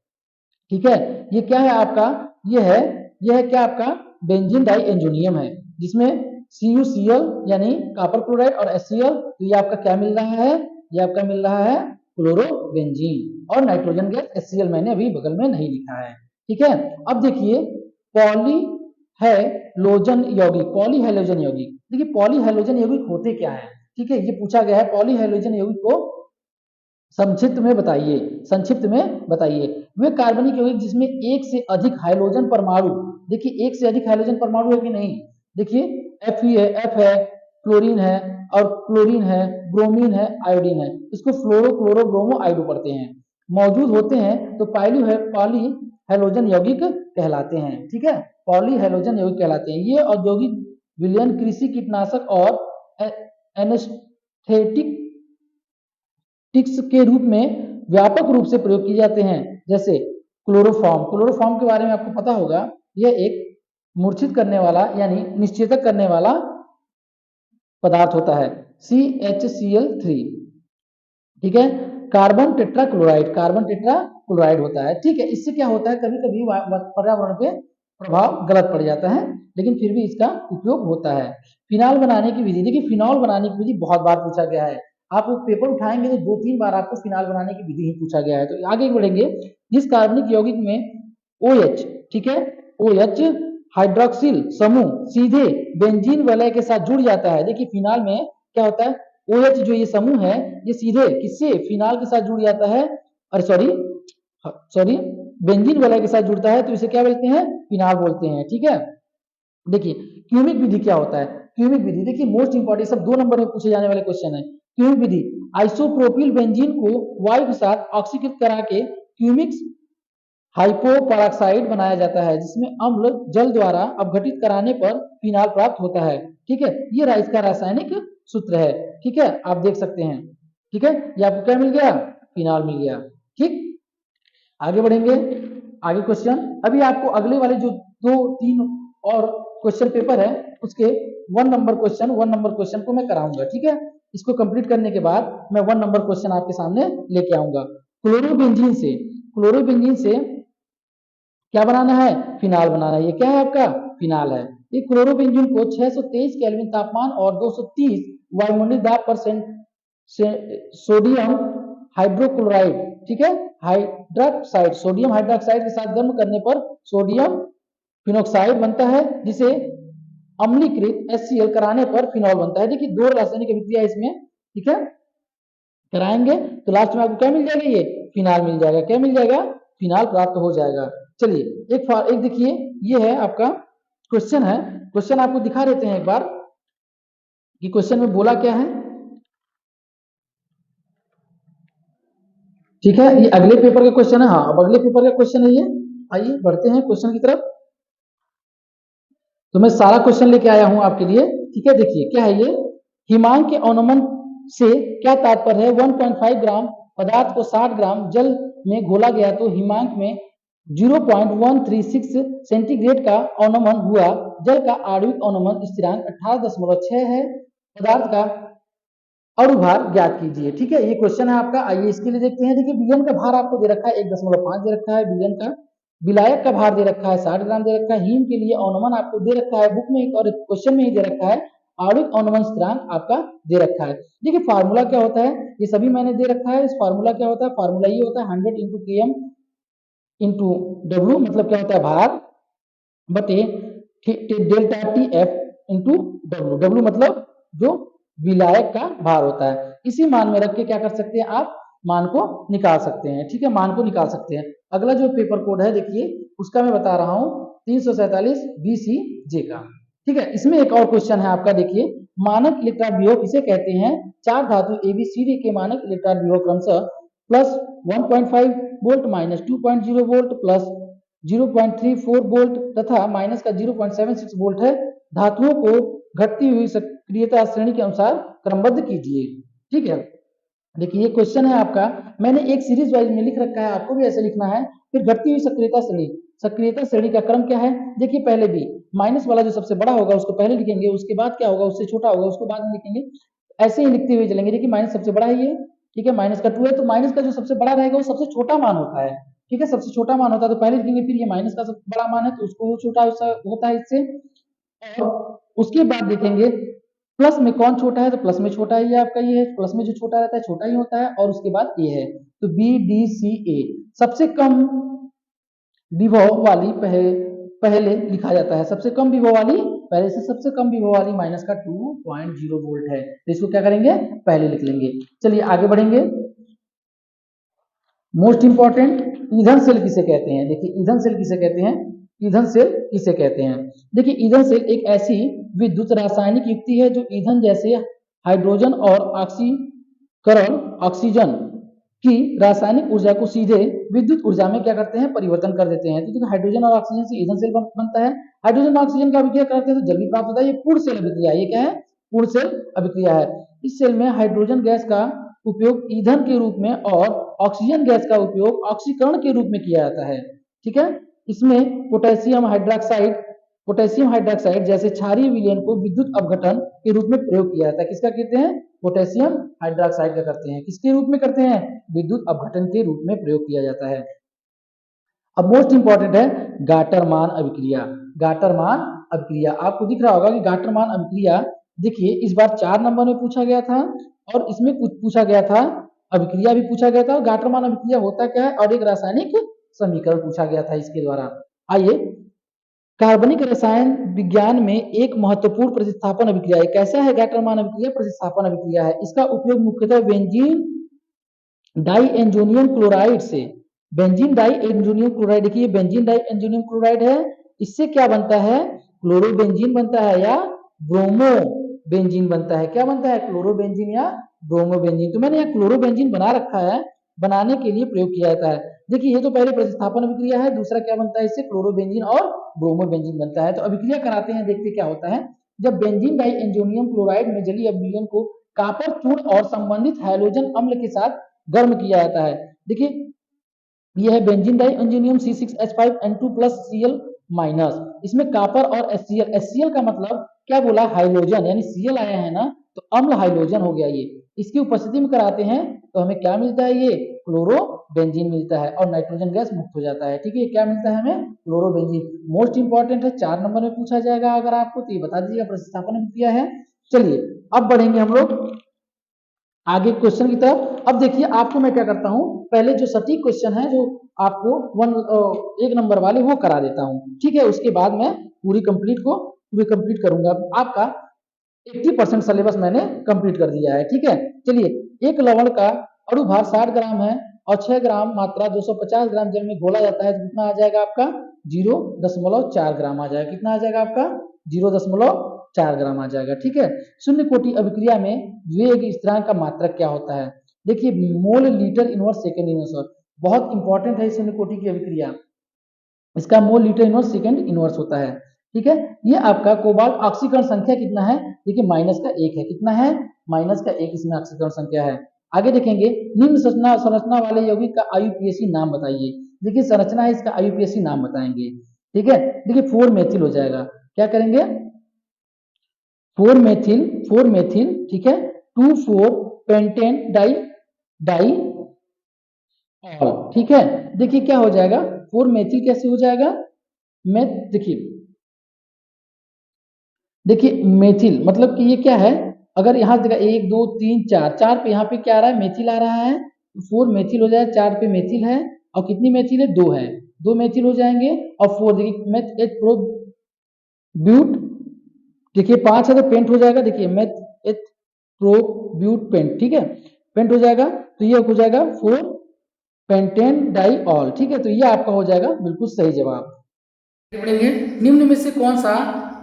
Speaker 1: ठीक है। ये क्या है आपका? यह है क्या आपका? बेंजीन डाइएंजोनियम है, जिसमें CuCl यानी कॉपर क्लोराइड और HCl, तो ये आपका क्या मिल रहा है? ये आपका मिल रहा है क्लोरोबेंजीन, और नाइट्रोजन गैस HCl मैंने अभी बगल में नहीं लिखा है, ठीक है। अब देखिए पॉलीहेलोजन यौगिक, पॉलीहेलोजन यौगिक, देखिए पॉलीहेलोजन यौगिक होते क्या है, ठीक है, ये पूछा गया है। पॉलीहेलोजन यौगिक को संक्षिप्त में बताइए, संक्षिप्त में बताइए। वे कार्बनिक यौगिक जिसमें एक से अधिक हाइड्रोजन परमाणु, देखिए एक से अधिक हाइड्रोजन परमाणु है कि नहीं? देखिए F है, F है, क्लोरीन है, और क्लोरीन है, ब्रोमीन है, आयोडीन है, इसको फ्लोरो क्लोरो ब्रोमो आयोडो पढ़ते हैं, मौजूद होते हैं तो पॉलीहेलोजन यौगिक कहलाते हैं, ठीक है, पॉलीहेलोजन यौगिक कहलाते हैं। ये औद्योगिक विलयन, कृषि, कीटनाशक और एनेस्थेटिक टिक्स के रूप में व्यापक रूप से प्रयोग किए जाते हैं, जैसे क्लोरोफॉर्म। क्लोरोफॉर्म के बारे में आपको पता होगा, यह एक मूर्छित करने वाला यानी निश्चेतक करने वाला पदार्थ होता है, CHCl3, ठीक है। Carbon tetra chloride, carbon tetra chloride होता है, ठीक है। इससे क्या होता है, कभी कभी पर्यावरण पे प्रभाव गलत पड़ जाता है, लेकिन फिर भी इसका उपयोग होता है। फिनॉल बनाने की विधि, देखिए फिनॉल बनाने की विधि बहुत बार पूछा गया है, आप पेपर उठाएंगे तो 2-3 बार आपको फिनॉल बनाने की विधि ही पूछा गया है। तो आगे बढ़ेंगे, जिस कार्बनिक यौगिक में OH, ठीक है, OH हाइड्रोक्सिल समूह सीधे बेंजीन वलय के साथ जुड़ जाता है। देखिए फिनॉल में क्या होता है, OH जो ये समूह है, ये सीधे किससे? फिनॉल के साथ जुड़ जाता है, अरे सॉरी बेंजीन वलय के साथ जुड़ता है, तो इसे क्या बोलते हैं? फिनॉल बोलते हैं, ठीक है। देखिए क्यूमिक विधि क्या होता है? क्यूमिक विधि देखिए मोस्ट इंपॉर्टेंट, सब 2 नंबर में पूछे जाने वाले क्वेश्चन है। क्यूमिक विधि, आइसोप्रोपिल बेंजीन को वायु के साथ ऑक्सीकृत करा के क्यूमिक हाइपोपरॉक्साइड बनाया जाता है, जिसमें अम्ल जल द्वारा अपघटित कराने पर फिनॉल प्राप्त होता है, ठीक है। ये इसका रासायनिक सूत्र है, ठीक है, आप देख सकते हैं, ठीक है। ये आपको क्या मिल गया? फिनॉल मिल गया, ठीक। आगे बढ़ेंगे, आगे क्वेश्चन, अभी आपको अगले वाले जो 2-3 और क्वेश्चन पेपर है उसके 1 नंबर क्वेश्चन को मैं कराऊंगा, ठीक है। इसको कंप्लीट करने के बाद मैं 1 नंबर क्वेश्चन आपके सामने लेके आऊंगा। क्लोरोबेंजीन से क्या बनाना है? फिनाल बनाना है। ये क्या है आपका? फिनाल है। ये क्लोरोबेंजीन को 623 केल्विन तापमान और 230 वायुमंडलीय दाब पर सोडियम हाइड्रोक्लोराइड, ठीक है, हाइड्रोक्साइड, सोडियम हाइड्रोक्साइड के साथ गर्म करने पर सोडियम फिनोक्साइड बनता है, जिसे अम्लीकृत HCl कराने पर फिनॉल बनता है। देखिए 2 रासायनिक अभिक्रिया इसमें, ठीक है, कराएंगे तो लास्ट में आपको क्या मिल जाएगा? ये फिनाल मिल जाएगा। क्या मिल जाएगा? फिनाल प्राप्त हो जाएगा। चलिए एक देखिए, ये है आपका क्वेश्चन है। क्वेश्चन आपको दिखा देते हैं एक बार कि क्वेश्चन में बोला क्या है। ठीक है, ये अगले पेपर का क्वेश्चन है। हाँ, अब अगले पेपर का क्वेश्चन है ये। आइए बढ़ते हैं क्वेश्चन की तरफ। तो मैं सारा क्वेश्चन लेके आया हूं आपके लिए, ठीक है। देखिए क्या है ये, हिमांक के अवनमन से क्या तात्पर्य है? 1.5 ग्राम पदार्थ को 60 ग्राम जल में घोला गया तो हिमांक में 0.136 सेंटीग्रेड का अवनमन हुआ। जल का आणविक अवनमन स्थिरांक 18.6 है। पदार्थ का अणुभार ज्ञात कीजिए। ठीक है, ये क्वेश्चन है आपका। आइए इसके लिए देखते हैं। देखिए विलयन का भार आपको दे रखा है 1.5 दे रखा है विलयन का। विलायक का भार दे रखा है 60 ग्राम दे रखा है। हीम के लिए अवनमन आपको दे रखा है बुक में और क्वेश्चन में ही दे रखा है। आणविक अवनमन स्थिरांक आपका दे रखा है। देखिए फार्मूला क्या होता है, ये सभी मैंने दे रखा है। इस फार्मूला क्या होता है? फार्मूला ये होता है 100 × km × W, मतलब क्या होता है? भार बटे डेल्टा TF × W। W मतलब जो विलायक का भार होता है। इसी मान में रख के क्या कर सकते हैं आप? मान को निकाल सकते हैं। ठीक है, मान को निकाल सकते हैं। अगला जो पेपर कोड है देखिए उसका मैं बता रहा हूं 347 BCJ का। ठीक है, इसमें एक और क्वेश्चन है आपका। देखिए मानक इलेक्ट्रॉन विभव किसे कहते हैं? 4 धातु ABCD के मानक इलेक्ट्रॉन विभव क्रमशः plus 1.5 volt, minus 2.0 volt, plus 0.34 volt तथा माइनस का 0.76 वोल्ट है। धातुओं को घटती हुई सक्रियता श्रेणी के अनुसार क्रमबद्ध कीजिए। ठीक है, देखिए ये क्वेश्चन है आपका। मैंने एक सीरीज वाइज में लिख रखा है, आपको भी ऐसे लिखना है। फिर घटती हुई सक्रियता श्रेणी, सक्रियता श्रेणी का क्रम क्या है? देखिए पहले भी माइनस वाला जो सबसे बड़ा होगा उसको पहले लिखेंगे, उसके बाद क्या होगा उससे छोटा होगा उसको बाद में लिखेंगे, ऐसे ही लिखते हुए चलेंगे। देखिए माइनस सबसे बड़ा है ये, ठीक है, माइनस का 2 है तो माइनस का जो सबसे बड़ा रहेगा वो सबसे छोटा मान होता है। ठीक है, सबसे छोटा मान होता है तो पहले लिखेंगे, फिर ये माइनस का सबसे बड़ा मान है तो उसको छोटा होता है इससे, और उसके बाद देखेंगे प्लस में कौन छोटा है तो प्लस में छोटा है ये आपका, ये है प्लस में जो छोटा रहता है छोटा ही होता है, और उसके बाद ये है तो BDCA सबसे कम विभव वाली पहले लिखा जाता है। सबसे कम विभव वाली पहले से सबसे कम विभव वाली माइनस का 2.0 वोल्ट है तो इसको क्या करेंगे? पहले लिख लेंगे। चलिए आगे बढ़ेंगे। मोस्ट इंपॉर्टेंट, ईंधन सेल किसे कहते हैं? देखिए ईंधन सेल किसे कहते हैं? ईंधन सेल किसे कहते हैं? देखिए ईंधन सेल एक ऐसी विद्युत रासायनिक युक्ति है जो ईंधन जैसे हाइड्रोजन और ऑक्सीजन की रासायनिक ऊर्जा को सीधे विद्युत ऊर्जा में क्या करते हैं? परिवर्तन कर देते हैं। तो हाइड्रोजन और ऑक्सीजन से ईंधन सेल बनता है। हाइड्रोजन और ऑक्सीजन का अभिक्रिया करते हैं तो जल भी प्राप्त होता है। ये पूर्ण सेल अभिक्रिया, ये क्या है? पूर्ण सेल अभिक्रिया है। इस सेल में हाइड्रोजन गैस का उपयोग ईंधन के रूप में और ऑक्सीजन गैस का उपयोग ऑक्सीकरण के रूप में किया जाता है। ठीक है, इसमें पोटेशियम हाइड्रोक्साइड जैसे क्षारीय विलयन को विद्युत अपघटन के रूप में प्रयोग किया जाता है। किसका कहते हैं? पोटेशियम हाइड्रोक्साइड का करते हैं। किसके रूप में करते हैं? विद्युत अपघटन के रूप में प्रयोग किया जाता है। अब मोस्ट इंपॉर्टेंट है गाटरमान अभिक्रिया। गाटरमान अभिक्रिया आपको दिख रहा होगा कि गाटरमान अभिक्रिया, देखिए इस बार 4 नंबर में पूछा गया था और इसमें कुछ पूछा गया था, अभिक्रिया भी पूछा गया था। और गाटरमान अभिक्रिया होता क्या है और एक रासायनिक समीकरण पूछा गया था इसके द्वारा। आइए, कार्बनिक रसायन विज्ञान में एक महत्वपूर्ण प्रतिस्थापन अभिक्रिया है। कैसा है गाटरमान अभिक्रिया? प्रतिस्थापन अभिक्रिया है। इसका उपयोग मुख्यतः बेंजीन डाइएन्जोनियम क्लोराइड से, बेंजीन डाइएन्जोनियम क्लोराइड, देखिए बेंजीन डाइएन्जोनियम क्लोराइड है, इससे क्या बनता है? क्लोरोबेंजीन बनता है या ब्रोमोबेंजीन बनता है। क्या बनता है? क्लोरोबेंजीन या ब्रोमोबेंजीन। तो मैंने यहाँ क्लोरोबेंजीन बना रखा है, बनाने के लिए प्रयोग किया जाता है। देखिए ये तो पहले प्रतिस्थापन अभिक्रिया है, दूसरा क्या बनता है इससे? क्लोरोबेंजीन और ब्रोमोबेंजीन बनता है। तो अभिक्रिया कराते हैं, देखते क्या होता है। जब बेंजीन डाइएन्जोनियम क्लोराइड में जलीय अवयवन को कॉपर चूर्ण और संबंधित हैलोजन अम्ल के साथ गर्म किया जाता है। देखिए ये है benzene diazonium C6H5N2 plus Cl minus. इसमें कॉपर और HCl, HCl का मतलब क्या बोला, हाइड्रोजन, यानी Cl आया है ना तो अम्ल हाइड्रोजन हो गया ये। इसकी उपस्थिति में कराते हैं तो हमें क्या मिलता है, ये क्लोरो बेंजीन मिलता है और नाइट्रोजन गैस मुक्त हो जाता है। ठीक है, क्या मिलता है हमें, क्लोरो बेंजीन। मोस्ट इंपॉर्टेंट है, 4 नंबर में पूछा जाएगा अगर आपको, तो ये बता दीजिएगा प्रतिस्थापन में किया है। चलिए अब बढ़ेंगे हम लोग आगे क्वेश्चन की तरफ। अब देखिए आपको मैं क्या करता हूं, पहले जो सटीक क्वेश्चन है जो आपको 1 नंबर वाले वो करा देता हूं। ठीक है, उसके बाद मैं पूरी कंप्लीट करूंगा। आपका 80% सिलेबस मैंने कंप्लीट कर दिया है। ठीक है, चलिए एक लवण का अणुभार 60 ग्राम है और 6 ग्राम मात्रा 250 ग्राम जल में घोला जाता है तो कितना आ जाएगा आपका, 0.4 ग्राम आ जाएगा। कितना आ जाएगा आपका, 0.4 ग्राम आ जाएगा। ठीक है, शून्य कोटि अभिक्रिया में वेग स्थिरांक का मात्रक क्या होता है, देखिए mole litre inverse second inverse, बहुत इंपॉर्टेंट है शून्य कोटि की अभिक्रिया, इसका mole litre inverse second inverse होता है। ठीक है, ये आपका कोबाल्ट ऑक्सीकरण संख्या कितना है, देखिए -1 है। कितना है, -1 इसमें ऑक्सीकरण संख्या है। आगे देखेंगे निम्न संरचना वाले यौगिक का आईयूपीएसी नाम बताइए। देखिए संरचना है, इसका आईयूपीएसी नाम बताएंगे। ठीक है, देखिए 4 मेथिल हो जाएगा। क्या करेंगे, 4 मेथिल, ठीक है, 2,4 पेंटेन डाई डाई ऑल। ठीक है, देखिए क्या हो जाएगा, 4 मेथिल कैसे हो जाएगा, मैं देखिए मेथिल मतलब कि ये क्या है, अगर यहाँ देखा 1 2 3 4, 4 पे यहाँ पे क्या आ रहा है, मेथिल आ रहा है, 4 मेथिल हो जाएगा, 4 पे मेथिल है और कितनी मेथिल है, 2 है, 2 मेथिल हो जाएंगे और 4 देखिए मेथ एच प्रो ब्यूट, देखिए 5 है तो पेंट हो जाएगा, देखिए meth eth pro but pent. ठीक है, पेंट हो जाएगा तो ये हो जाएगा 4 पेंटेन डाई ऑल। ठीक है, तो ये आपका हो जाएगा बिल्कुल सही जवाब। पढ़ेंगे निम्न में से कौन सा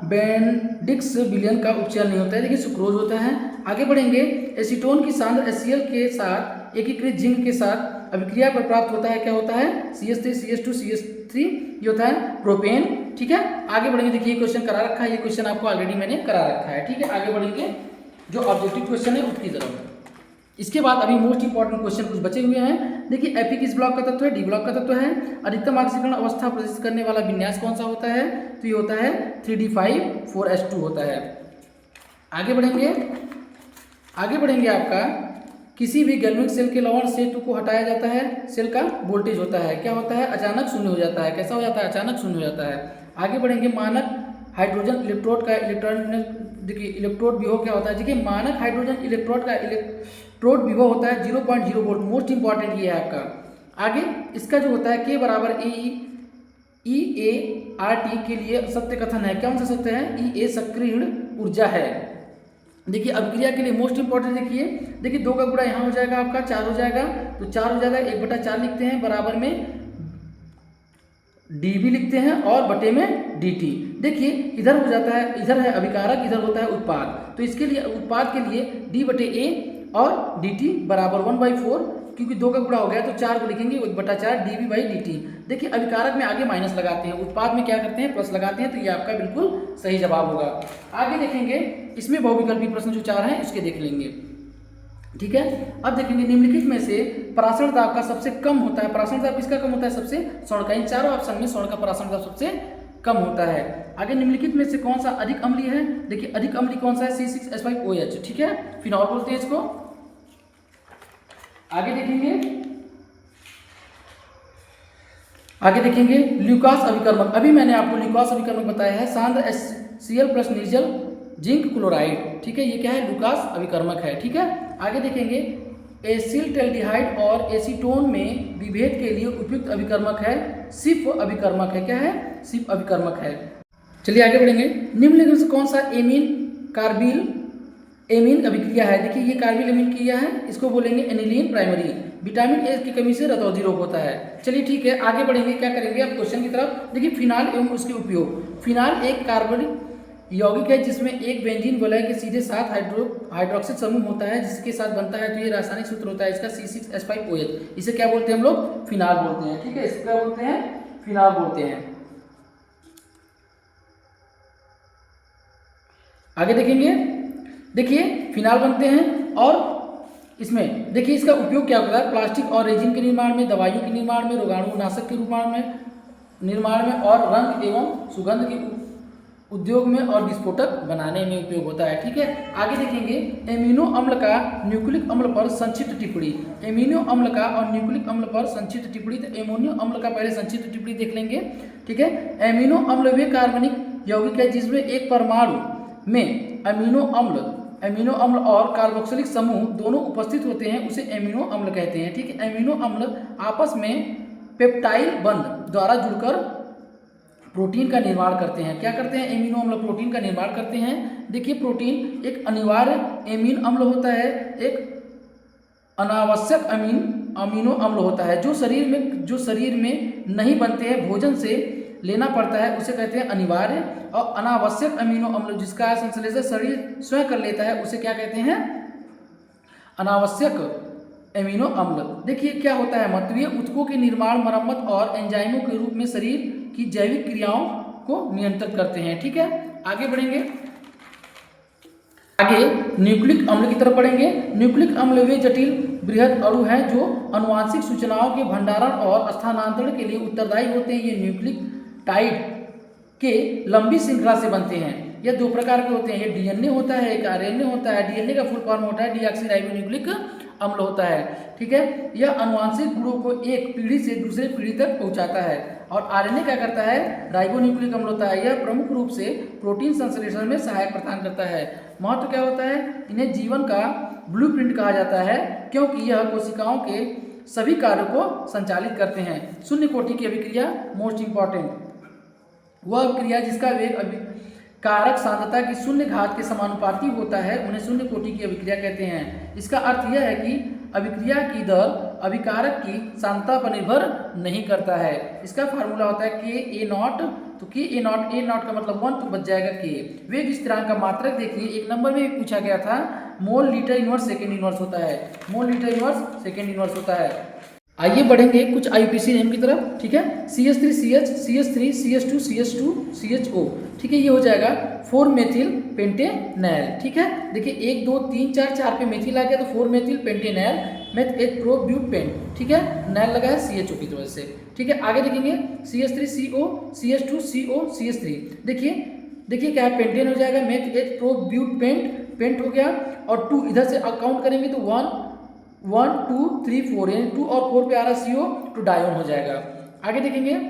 Speaker 1: बेंडिक्स विलयन का उपचार नहीं होता है, देखिए सुक्रोज होता है। आगे बढ़ेंगे एसीटोन की सांद्र HCl के साथ एकीकृत जिंक के साथ अभिक्रिया पर प्राप्त होता है, क्या होता है, CH3 CH2 CH3, ये होता है प्रोपेन। ठीक है, आगे बढ़ेंगे, देखिए क्वेश्चन करा रखा है, ये क्वेश्चन आपको ऑलरेडी मैंने करा रखा है। ठीक है, आगे बढ़ेंगे जो ऑब्जेक्टिव क्वेश्चन है उसकी तरफ। इसके बाद अभी मोस्ट इंपॉर्टेंट क्वेश्चन कुछ बचे हुए हैं। देखिए एपी किस ब्लॉक का तत्व है, डी ब्लॉक का तत्व है। अधिकतम ऑक्सीकरण अवस्था प्रदर्शित करने वाला विन्यास कौन सा होता है, तो ये होता है 3d5 4s2 होता है। आगे बढ़ेंगे आपका किसी भी गैल्वेनिक सेल के लवण सेतु को हटाया जाता है, सेल का वोल्टेज होता है, क्या होता है, अचानक शून्य हो जाता है। कैसा हो जाता है, अचानक शून्य हो जाता है। आगे बढ़ेंगे मानक हाइड्रोजन इलेक्ट्रोड का देखिए इलेक्ट्रोड विभव क्या होता है, देखिए मानक हाइड्रोजन इलेक्ट्रोड का इलेक्ट्रोड विभव होता है 0.0 वोल्ट। मोस्ट इंपॉर्टेंट ये है आपका। आगे इसका जो होता है K बराबर EART के लिए सत्य कथन है, कौन सा सत्य है, EA सक्रिय ऊर्जा है। देखिए अभिक्रिया के लिए मोस्ट इंपॉर्टेंट देखिए 2 का गुणा यहाँ हो जाएगा आपका 4 हो जाएगा, तो 4 हो जाएगा, 1/4 लिखते हैं, बराबर में डी भी लिखते हैं और बटे में dt। देखिए इधर हो जाता है, इधर है अभिकारक, इधर होता है उत्पाद, तो इसके लिए उत्पाद के लिए d बटे a और dt बराबर 1/4, क्योंकि 2 का गुणा हो गया तो 4 को लिखेंगे 1/4 dv बाई dt। देखिए अभिकारक में आगे माइनस लगाते हैं, उत्पाद में क्या करते हैं, प्लस लगाते हैं, तो ये आपका बिल्कुल सही जवाब होगा। आगे देखेंगे इसमें बहुविकल्पी प्रश्न जो 4 हैं इसके देख लेंगे। ठीक है, अब देखेंगे निम्नलिखित में से परासरण दाब का सबसे कम होता है, परासरण दाब किसका कम होता है, सबसे स्वर्ण का। इन चारों ऑप्शन में स्वर्ण का परासरण दाब सबसे कम होता है। आगे निम्नलिखित में से कौन सा अधिक अम्लीय है, देखिए अधिक अम्लीय कौन सा है, C6H5OH। ठीक है, फिनॉल बोलते हैं इसको। आगे देखेंगे ल्यूकास अभिकर्मक। अभी मैंने आपको ल्यूकास अभिकर्मक बताया है, सांद्र HCl प्लस निर्जल जिंक क्लोराइड। ठीक है, ये क्या है, लूकास अभिकर्मक है। ठीक है, आगे देखेंगे एसिलटेल्डिहाइड और एसीटोन में विभेद के लिए उपयुक्त अभिकर्मक है सिप अभिकर्मक है। क्या है, सिप अभिकर्मक है। चलिए आगे बढ़ेंगे, निम्नलिखित से कौन सा एमीन कार्बिल एमीन अभिक्रिया है, देखिए ये कार्बिल एमीन क्रिया है, इसको बोलेंगे एनिलीन प्राइमरी। विटामिन ए की कमी से रतौंधी रोग होता है। चलिए ठीक है, आगे बढ़ेंगे, क्या करेंगे अब क्वेश्चन की तरफ। देखिए फिनाल एवं उसके उपयोग। फिनाल एक कार्बनिक यौगिक है जिसमें एक बेंजीन वलय के सीधे साथ हाइड्रोक्सिल समूह होता है जिसके साथ बनता है, तो ये रासायनिक सूत्र होता है इसका C6H5OH। इसे क्या बोलते हैं हम लोग, फिनाल बोलते हैं। ठीक है, इसे क्या बोलते हैं, फिनाल बोलते हैं। आगे देखेंगे, देखिए फिनाल बनते हैं और इसमें देखिए इसका उपयोग क्या होता है, प्लास्टिक और रेजिन के निर्माण में, दवाइयों के निर्माण में, रोगाणुनाशक के निर्माण में और रंग एवं सुगंध के उद्योग में और विस्फोटक बनाने में उपयोग होता है। ठीक है, आगे देखेंगे एमिनो अम्ल का न्यूक्लिक अम्ल पर संक्षिप्त टिप्पणी। एमिनो अम्ल का और न्यूक्लिक अम्ल पर संक्षिप्त टिप्पणी, तो एमोनियो अम्ल का पहले संक्षिप्त टिप्पणी देख लेंगे। ठीक है, एमिनो अम्ल वे कार्बनिक यौगिक है जिसमें एक परमाणु में अमीनो अम्ल और कार्बोक्सिलिक समूह दोनों उपस्थित होते हैं, उसे एमिनो अम्ल कहते हैं। ठीक है, एमिनो अम्ल आपस में पेप्टाइल बंध द्वारा जुड़कर प्रोटीन का निर्माण करते हैं। क्या करते हैं, एमिनो अम्ल प्रोटीन का निर्माण करते हैं। देखिए प्रोटीन एक अनिवार्य एमीन अम्ल होता है, एक अनावश्यक अमीनो अम्ल होता है जो शरीर में नहीं बनते हैं, भोजन से लेना पड़ता है, उसे कहते हैं अनिवार्य। और अनावश्यक अमीनो अम्ल जिसका संश्लेषण शरीर स्वयं कर लेता है, उसे क्या कहते हैं, अनावश्यक एमिनो अम्ल। देखिए क्या होता है, मतवीय ऊतकों के निर्माण, मरम्मत और एंजाइमों के रूप में शरीर की जैविक क्रियाओं को नियंत्रित करते हैं। ठीक है, आगे बढ़ेंगे, आगे न्यूक्लिक अम्ल की तरफ बढ़ेंगे। न्यूक्लिक अम्ल वे जटिल बृहद अणु हैं जो आनुवांशिक सूचनाओं के भंडारण और स्थानांतरण के लिए उत्तरदायी होते हैं। ये न्यूक्लिक टाइड के लंबी श्रृंखला से बनते हैं। यह दो प्रकार के होते हैं, ये डीएनए होता है, एक आरएनए होता है। डीएनए का फुल फॉर्म होता है डीऑक्सीराइबोन्यूक्लिक अम्ल होता है। ठीक है, यह आनुवांशिक गुणों को एक पीढ़ी से दूसरे पीढ़ी तक पहुंचाता है। और आरएनए क्या करता है, राइबोन्यूक्लिक अम्ल होता है। यह प्रमुख रूप से प्रोटीन संश्लेषण में सहायक प्रदान करता है। महत्व क्या होता है, इन्हें जीवन का ब्लूप्रिंट कहा जाता है क्योंकि यह कोशिकाओं के सभी कार्यों को संचालित करते हैं। शून्य कोटि की अभिक्रिया मोस्ट इंपॉर्टेंट, वह अभिक्रिया जिसका वेग कारक सांद्रता की शून्य घात के समानुपाती होता है, उन्हें शून्य कोटि की अभिक्रिया कहते हैं। इसका अर्थ यह है कि अभिक्रिया की दर अभिकारक की सांद्रता पर निर्भर नहीं करता है। इसका फार्मूला होता है Ka0, तो A0 का मतलब 1 तो बच जाएगा K। वेग स्थिरांक का मात्रक देखिए, एक नंबर में भी पूछा गया था, mole litre inverse second inverse होता है, mole litre inverse second inverse होता है। आइए बढ़ेंगे कुछ आईयूपीएसी नेम की तरफ। ठीक है, CH3CH, CH3, CH2, CH2, CHO। ठीक है, ये हो जाएगा 4 मेथिल पेंटेनैल। ठीक है, देखिए 1 2 3 4 4 पे मेथिल आ गया तो 4 मेथिल पेंटेनैल, मेथ एच प्रोब्यूटेन। ठीक है, नैल लगा है CHO की वजह से। ठीक है, आगे देखेंगे CH3CO, CH2CO, CH3। देखिए क्या है, पेंटेन हो जाएगा, मेथ एच प्रोब्यूटेंट हो गया, और 2 इधर से काउंट करेंगे तो 1 2 3 4, यानी 2 और 4 पे आ रहा CO, तो डायोन हो जाएगा। आगे देखेंगे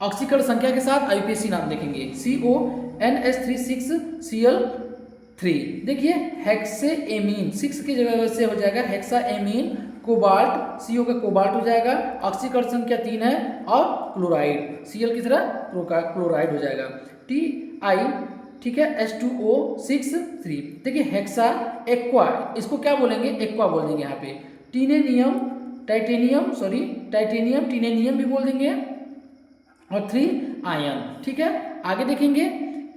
Speaker 1: ऑक्सीकरण संख्या के साथ आईयूपीएसी नाम देखेंगे, CONS36Cl3। देखिए हेक्सेएमीन, 6 की जगह से हो जाएगा हेक्साएमीन, कोबाल्ट, CO का कोबाल्ट हो जाएगा, ऑक्सीकरण संख्या 3 है, और क्लोराइड Cl की तरह क्लोराइड हो जाएगा, Ti। ठीक है, H2O6 3। देखिए हेक्सा एक्वा, इसको क्या बोलेंगे, एक्वा बोल देंगे यहाँ पे। टाइटेनियम टीनेनियम भी बोल देंगे, और 3 आयन। ठीक है, आगे देखेंगे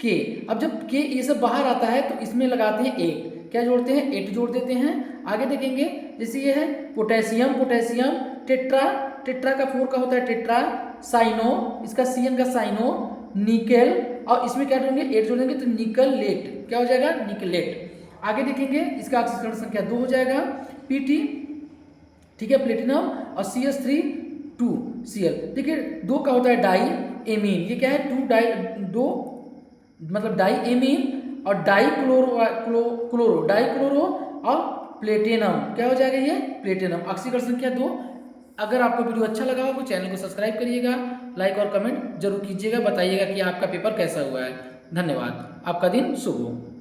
Speaker 1: के। अब जब के ये सब बाहर आता है तो इसमें लगाते हैं 8, क्या जोड़ते हैं, 8 जोड़ देते हैं। आगे देखेंगे जैसे ये है पोटेशियम, टेट्रा का 4 का होता है टेट्रा, साइनो, इसका CN का साइनो, निकेल, और इसमें क्या जोड़ेंगे, 8 जोड़ेंगे तो निकलेट, क्या हो जाएगा, निकलेट। आगे देखेंगे इसका ऑक्सीकरण संख्या 2 हो जाएगा, PT। ठीक है, प्लेटिनम, और CH3 2Cl। देखिए 2 का होता है डाई एमीन, ये क्या है, 2 मतलब डाई एमीन, और डाइक्लोरो और प्लेटिनम, क्या हो जाएगा, ये प्लेटिनम। ऑक्सीकरण संख्या 2। अगर आपको वीडियो अच्छा लगा हो तो चैनल को सब्सक्राइब करिएगा, लाइक और कमेंट जरूर कीजिएगा, बताइएगा कि आपका पेपर कैसा हुआ है। धन्यवाद, आपका दिन शुभ हो।